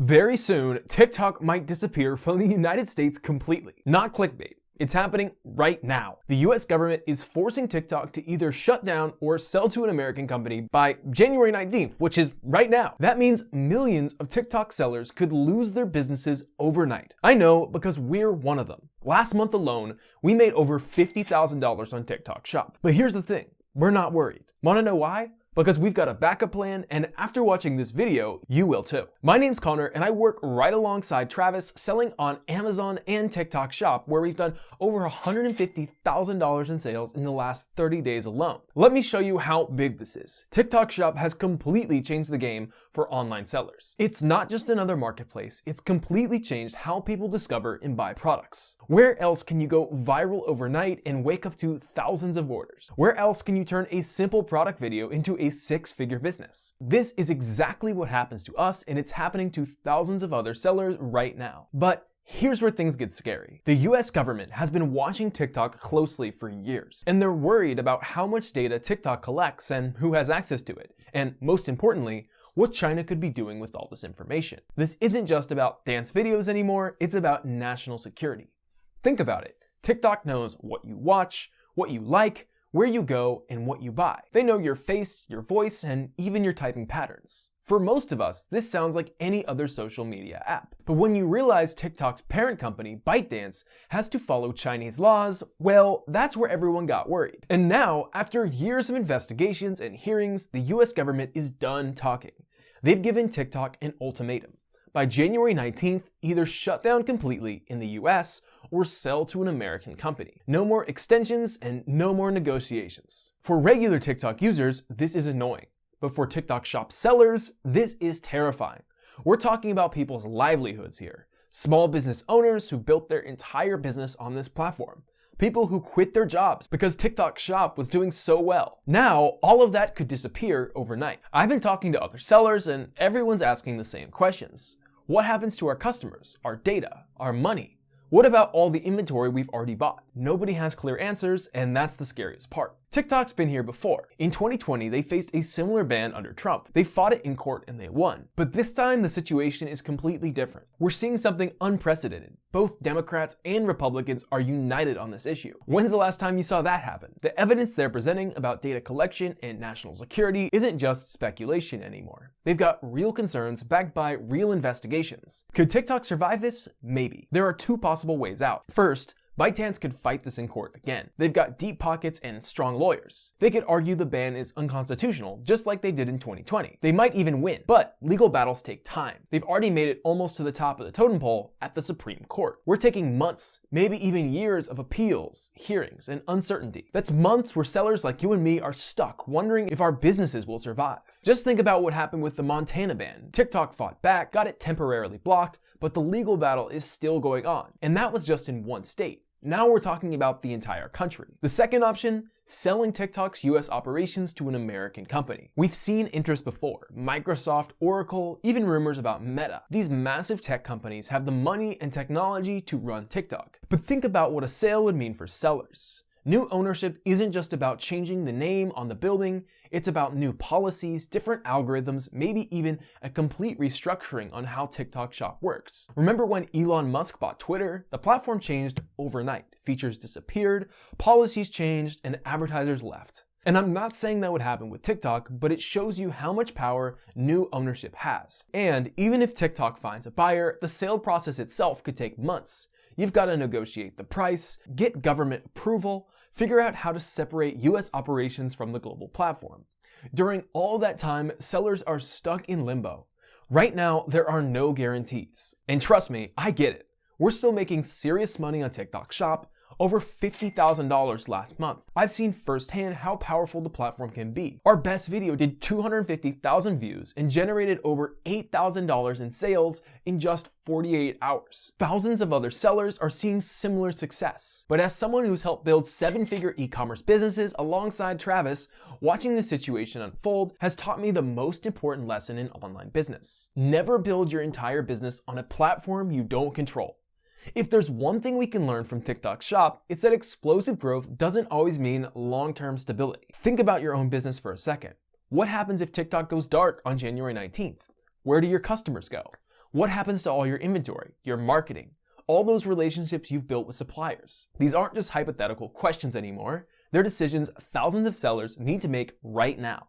Very soon, TikTok might disappear from the United States completely. Not clickbait. It's happening right now. The US government is forcing TikTok to either shut down or sell to an American company by January 19th, which is right now. That means millions of TikTok sellers could lose their businesses overnight. I know because we're one of them. Last month alone, we made over $50,000 on TikTok Shop. But here's the thing, we're not worried. Wanna know why? Because we've got a backup plan, and after watching this video, you will too. My name's Connor, and I work right alongside Travis selling on Amazon and TikTok Shop, where we've done over $150,000 in sales in the last 30 days alone. Let me show you how big this is. TikTok Shop has completely changed the game for online sellers. It's not just another marketplace, it's completely changed how people discover and buy products. Where else can you go viral overnight and wake up to thousands of orders? Where else can you turn a simple product video into a six-figure business? This is exactly what happens to us, and it's happening to thousands of other sellers right now. But here's where things get scary. The US government has been watching TikTok closely for years, and they're worried about how much data TikTok collects and who has access to it, and most importantly, what China could be doing with all this information. This isn't just about dance videos anymore, it's about national security. Think about it. TikTok knows what you watch, what you like, where you go, and what you buy. They know your face, your voice, and even your typing patterns. For most of us, this sounds like any other social media app. But when you realize TikTok's parent company, ByteDance, has to follow Chinese laws, well, that's where everyone got worried. And now, after years of investigations and hearings, the US government is done talking. They've given TikTok an ultimatum. By January 19th, either shut down completely in the US or sell to an American company. No more extensions and no more negotiations. For regular TikTok users, this is annoying. But for TikTok Shop sellers, this is terrifying. We're talking about people's livelihoods here. Small business owners who built their entire business on this platform. People who quit their jobs because TikTok Shop was doing so well. Now, all of that could disappear overnight. I've been talking to other sellers and everyone's asking the same questions. What happens to our customers, our data, our money? What about all the inventory we've already bought? Nobody has clear answers, and that's the scariest part. TikTok's been here before. In 2020, they faced a similar ban under Trump. They fought it in court and they won. But this time, the situation is completely different. We're seeing something unprecedented. Both Democrats and Republicans are united on this issue. When's the last time you saw that happen? The evidence they're presenting about data collection and national security isn't just speculation anymore. They've got real concerns backed by real investigations. Could TikTok survive this? Maybe. There are two possible ways out. First, ByteDance could fight this in court again. They've got deep pockets and strong lawyers. They could argue the ban is unconstitutional, just like they did in 2020. They might even win, but legal battles take time. They've already made it almost to the top of the totem pole at the Supreme Court. We're taking months, maybe even years of appeals, hearings, and uncertainty. That's months where sellers like you and me are stuck, wondering if our businesses will survive. Just think about what happened with the Montana ban. TikTok fought back, got it temporarily blocked, but the legal battle is still going on. And that was just in one state. Now we're talking about the entire country. The second option, selling TikTok's US operations to an American company. We've seen interest before. Microsoft, Oracle, even rumors about Meta. These massive tech companies have the money and technology to run TikTok. But think about what a sale would mean for sellers. New ownership isn't just about changing the name on the building, it's about new policies, different algorithms, maybe even a complete restructuring on how TikTok Shop works. Remember when Elon Musk bought Twitter? The platform changed overnight. Features disappeared, policies changed, and advertisers left. And I'm not saying that would happen with TikTok, but it shows you how much power new ownership has. And even if TikTok finds a buyer, the sale process itself could take months. You've got to negotiate the price, get government approval, figure out how to separate US operations from the global platform. During all that time, sellers are stuck in limbo. Right now, there are no guarantees. And trust me, I get it. We're still making serious money on TikTok Shop, over $50,000 last month. I've seen firsthand how powerful the platform can be. Our best video did 250,000 views and generated over $8,000 in sales in just 48 hours. Thousands of other sellers are seeing similar success. But as someone who's helped build seven-figure e-commerce businesses alongside Travis, watching the situation unfold has taught me the most important lesson in online business. Never build your entire business on a platform you don't control. If there's one thing we can learn from TikTok Shop, it's that explosive growth doesn't always mean long-term stability. Think about your own business for a second. What happens if TikTok goes dark on January 19th? Where do your customers go? What happens to all your inventory, your marketing, all those relationships you've built with suppliers? These aren't just hypothetical questions anymore. They're decisions thousands of sellers need to make right now.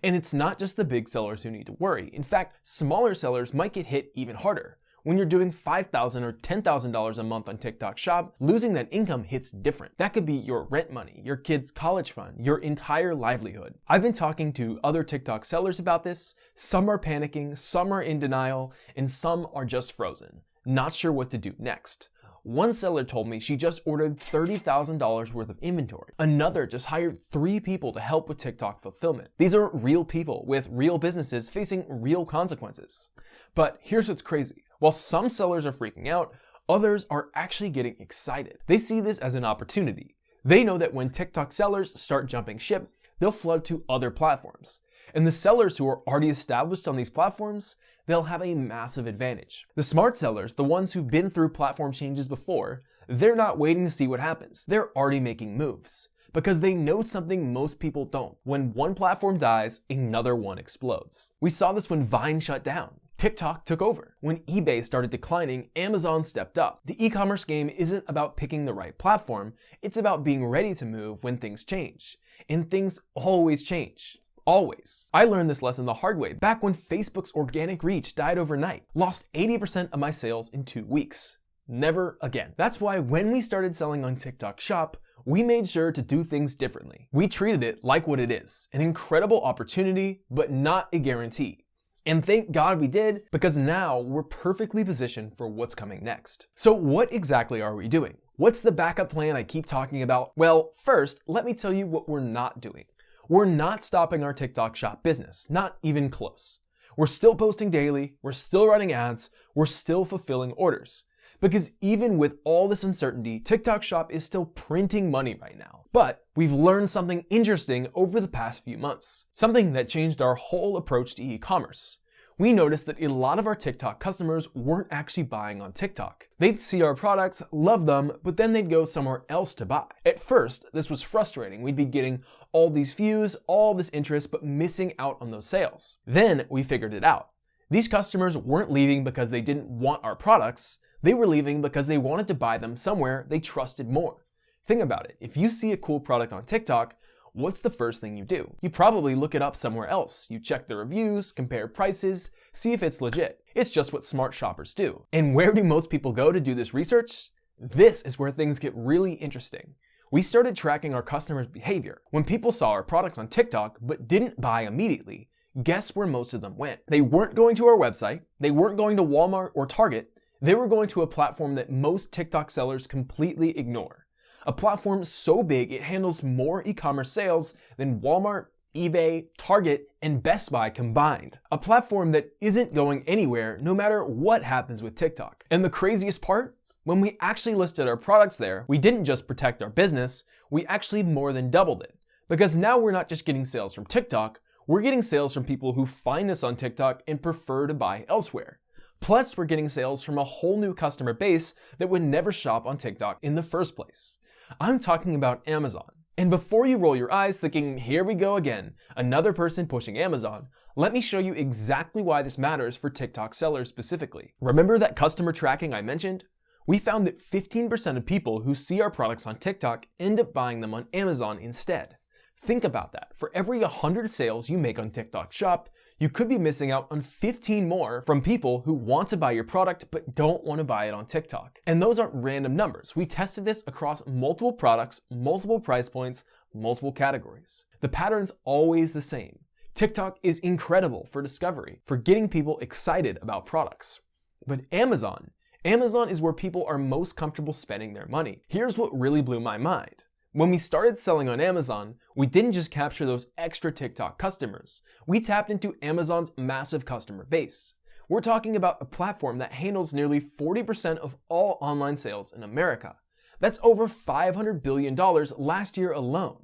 And it's not just the big sellers who need to worry. In fact, smaller sellers might get hit even harder. When you're doing $5,000 or $10,000 a month on TikTok Shop, losing that income hits different. That could be your rent money, your kid's college fund, your entire livelihood. I've been talking to other TikTok sellers about this. Some are panicking, some are in denial, and some are just frozen, not sure what to do next. One seller told me she just ordered $30,000 worth of inventory. Another just hired 3 people to help with TikTok fulfillment. These are real people with real businesses facing real consequences. But here's what's crazy. While some sellers are freaking out, others are actually getting excited. They see this as an opportunity. They know that when TikTok sellers start jumping ship, they'll flood to other platforms. And the sellers who are already established on these platforms, they'll have a massive advantage. The smart sellers, the ones who've been through platform changes before, they're not waiting to see what happens. They're already making moves. Because they know something most people don't. When one platform dies, another one explodes. We saw this when Vine shut down. TikTok took over. When eBay started declining, Amazon stepped up. The e-commerce game isn't about picking the right platform, it's about being ready to move when things change. And things always change. Always. I learned this lesson the hard way back when Facebook's organic reach died overnight. Lost 80% of my sales in 2 weeks. Never again. That's why when we started selling on TikTok Shop, we made sure to do things differently. We treated it like what it is, an incredible opportunity, but not a guarantee. And thank God we did, because now we're perfectly positioned for what's coming next. So what exactly are we doing? What's the backup plan I keep talking about? Well, first, let me tell you what we're not doing. We're not stopping our TikTok Shop business, not even close. We're still posting daily, we're still running ads, we're still fulfilling orders. Because even with all this uncertainty, TikTok Shop is still printing money right now. But we've learned something interesting over the past few months. Something that changed our whole approach to e-commerce. We noticed that a lot of our TikTok customers weren't actually buying on TikTok. They'd see our products, love them, but then they'd go somewhere else to buy. At first, this was frustrating. We'd be getting all these views, all this interest, but missing out on those sales. Then we figured it out. These customers weren't leaving because they didn't want our products. They were leaving because they wanted to buy them somewhere they trusted more. Think about it. If you see a cool product on TikTok, what's the first thing you do? You probably look it up somewhere else. You check the reviews, compare prices, see if it's legit. It's just what smart shoppers do. And where do most people go to do this research? This is where things get really interesting. We started tracking our customers' behavior. When people saw our products on TikTok but didn't buy immediately, guess where most of them went? They weren't going to our website, they weren't going to Walmart or Target, they were going to a platform that most TikTok sellers completely ignore. A platform so big it handles more e-commerce sales than Walmart, eBay, Target, and Best Buy combined. A platform that isn't going anywhere no matter what happens with TikTok. And the craziest part? When we actually listed our products there, we didn't just protect our business, we actually more than doubled it. Because now we're not just getting sales from TikTok, we're getting sales from people who find us on TikTok and prefer to buy elsewhere. Plus, we're getting sales from a whole new customer base that would never shop on TikTok in the first place. I'm talking about Amazon. And before you roll your eyes thinking, here we go again, another person pushing Amazon, let me show you exactly why this matters for TikTok sellers specifically. Remember that customer tracking I mentioned? We found that 15% of people who see our products on TikTok end up buying them on Amazon instead. Think about that. For every 100 sales you make on TikTok Shop, you could be missing out on 15 more from people who want to buy your product but don't want to buy it on TikTok. And those aren't random numbers. We tested this across multiple products, multiple price points, multiple categories. The pattern's always the same. TikTok is incredible for discovery, for getting people excited about products. But Amazon is where people are most comfortable spending their money. Here's what really blew my mind. When we started selling on Amazon, we didn't just capture those extra TikTok customers. We tapped into Amazon's massive customer base. We're talking about a platform that handles nearly 40% of all online sales in America. That's over $500 billion last year alone.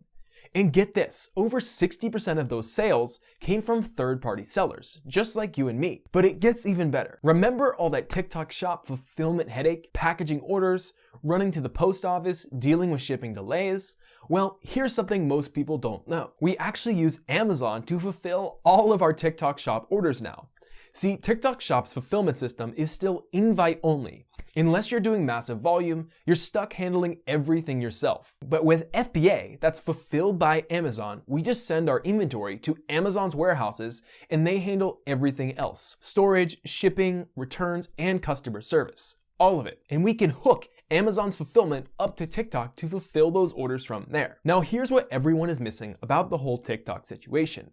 And get this, over 60% of those sales came from third-party sellers, just like you and me. But it gets even better. Remember all that TikTok Shop fulfillment headache, packaging orders, running to the post office, dealing with shipping delays? Well, here's something most people don't know. We actually use Amazon to fulfill all of our TikTok Shop orders now. See, TikTok Shop's fulfillment system is still invite only. Unless you're doing massive volume, you're stuck handling everything yourself. But with FBA, that's fulfilled by Amazon, we just send our inventory to Amazon's warehouses and they handle everything else. Storage, shipping, returns, and customer service. All of it. And we can hook Amazon's fulfillment up to TikTok to fulfill those orders from there. Now here's what everyone is missing about the whole TikTok situation.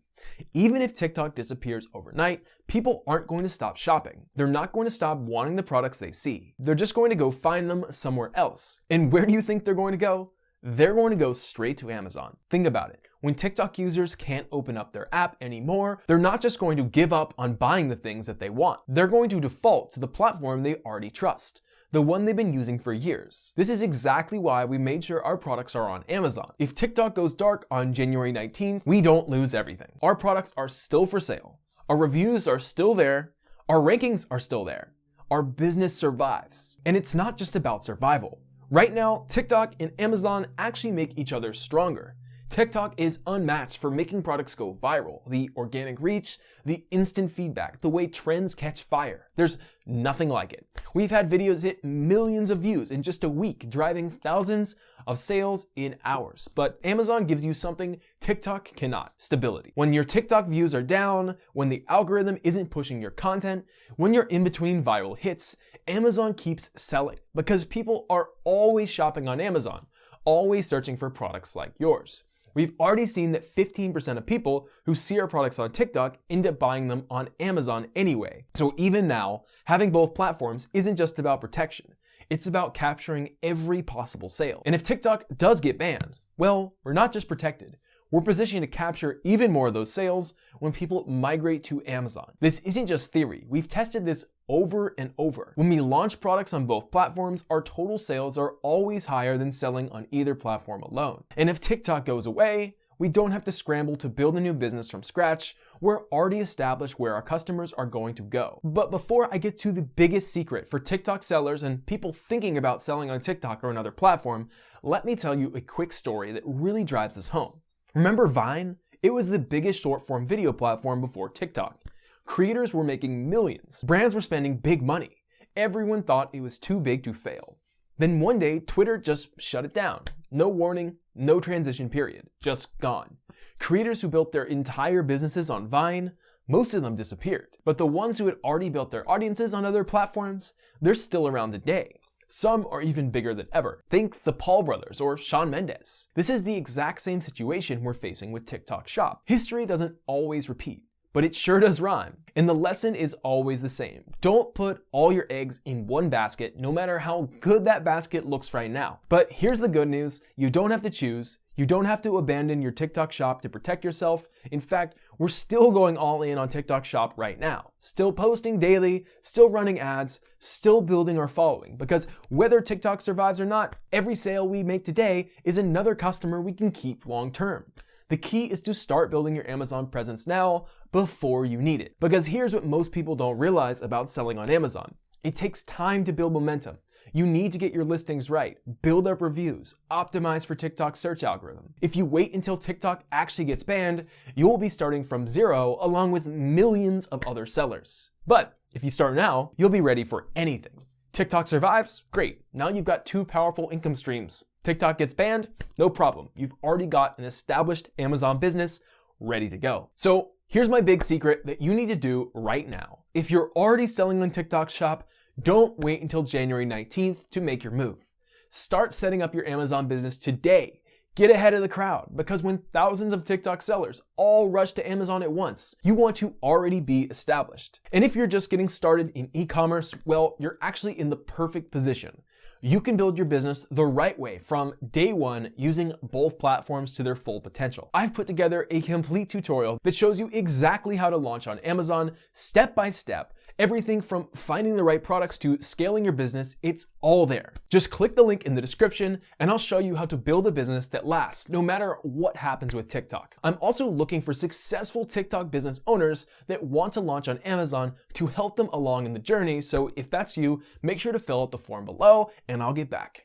Even if TikTok disappears overnight, people aren't going to stop shopping. They're not going to stop wanting the products they see. They're just going to go find them somewhere else. And where do you think they're going to go? They're going to go straight to Amazon. Think about it. When TikTok users can't open up their app anymore, they're not just going to give up on buying the things that they want. They're going to default to the platform they already trust, the one they've been using for years. This is exactly why we made sure our products are on Amazon. If TikTok goes dark on January 19th, we don't lose everything. Our products are still for sale. Our reviews are still there. Our rankings are still there. Our business survives. And it's not just about survival. Right now, TikTok and Amazon actually make each other stronger. TikTok is unmatched for making products go viral, the organic reach, the instant feedback, the way trends catch fire. There's nothing like it. We've had videos hit millions of views in just a week, driving thousands of sales in hours. But Amazon gives you something TikTok cannot: stability. When your TikTok views are down, when the algorithm isn't pushing your content, when you're in between viral hits, Amazon keeps selling because people are always shopping on Amazon, always searching for products like yours. We've already seen that 15% of people who see our products on TikTok end up buying them on Amazon anyway. So even now, having both platforms isn't just about protection. It's about capturing every possible sale. And if TikTok does get banned, well, we're not just protected. We're positioned to capture even more of those sales when people migrate to Amazon. This isn't just theory. We've tested this over and over. When we launch products on both platforms, our total sales are always higher than selling on either platform alone. And if TikTok goes away, we don't have to scramble to build a new business from scratch. We're already established where our customers are going to go. But before I get to the biggest secret for TikTok sellers and people thinking about selling on TikTok or another platform, let me tell you a quick story that really drives this home. Remember Vine? It was the biggest short-form video platform before TikTok. Creators were making millions. Brands were spending big money. Everyone thought it was too big to fail. Then one day, Twitter just shut it down. No warning, no transition period, just gone. Creators who built their entire businesses on Vine, most of them disappeared. But the ones who had already built their audiences on other platforms, they're still around today. Some are even bigger than ever. Think the Paul brothers or Shawn Mendes. This is the exact same situation we're facing with TikTok Shop. History doesn't always repeat, but it sure does rhyme. And the lesson is always the same. Don't put all your eggs in one basket, no matter how good that basket looks right now. But here's the good news. You don't have to choose. You don't have to abandon your TikTok Shop to protect yourself. In fact, we're still going all in on TikTok Shop right now. Still posting daily, still running ads, still building our following. Because whether TikTok survives or not, every sale we make today is another customer we can keep long term. The key is to start building your Amazon presence now before you need it. Because here's what most people don't realize about selling on Amazon. It takes time to build momentum. You need to get your listings right, build up reviews, optimize for TikTok's search algorithm. If you wait until TikTok actually gets banned, you'll be starting from zero along with millions of other sellers. But if you start now, you'll be ready for anything. TikTok survives? Great. Now you've got two powerful income streams. TikTok gets banned? No problem. You've already got an established Amazon business ready to go. So here's my big secret that you need to do right now. If you're already selling on TikTok Shop, don't wait until January 19th to make your move. Start setting up your Amazon business today. Get ahead of the crowd, because when thousands of TikTok sellers all rush to Amazon at once, you want to already be established. And if you're just getting started in e-commerce, well, you're actually in the perfect position. You can build your business the right way from day one using both platforms to their full potential. I've put together a complete tutorial that shows you exactly how to launch on Amazon step by step. Everything from finding the right products to scaling your business, it's all there. Just click the link in the description and I'll show you how to build a business that lasts no matter what happens with TikTok. I'm also looking for successful TikTok business owners that want to launch on Amazon to help them along in the journey. So if that's you, make sure to fill out the form below and I'll get back.